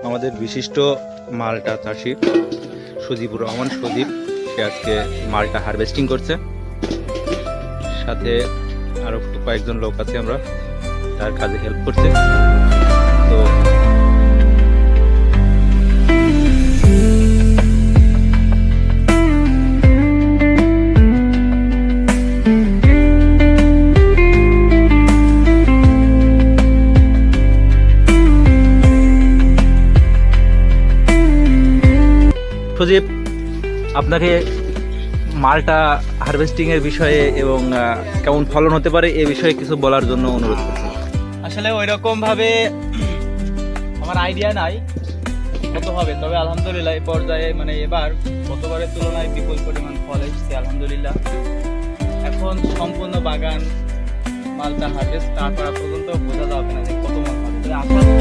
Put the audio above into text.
আমাদের বিশিষ্ট মালটা চাষি সুদীপুর রহমান সুদীপ, সে আজকে মালটা হারভেস্টিং করছে। সাথে আরো কয়েকজন লোক আছে, আমরা তার কাজে হেল্প করছে। তো সুদীপ, আপনাকে মালটা হারভেস্টিং এর বিষয়ে এবং কেমন ফলন হতে পারে এ বিষয়ে কিছু বলার জন্য অনুরোধ করছি। আসলে ওইরকম ভাবে আমার আইডিয়া নাই কত হবে, তবে আলহামদুলিল্লাহ এই পর্যায়ে মানে এবার গতবারের তুলনায় বিপুল পরিমাণ ফল এসেছে আলহামদুলিল্লাহ। এখন সম্পূর্ণ বাগান মালটা হারভেস্ট না করা পর্যন্ত বোঝা যাবে না যে কত মন হবে।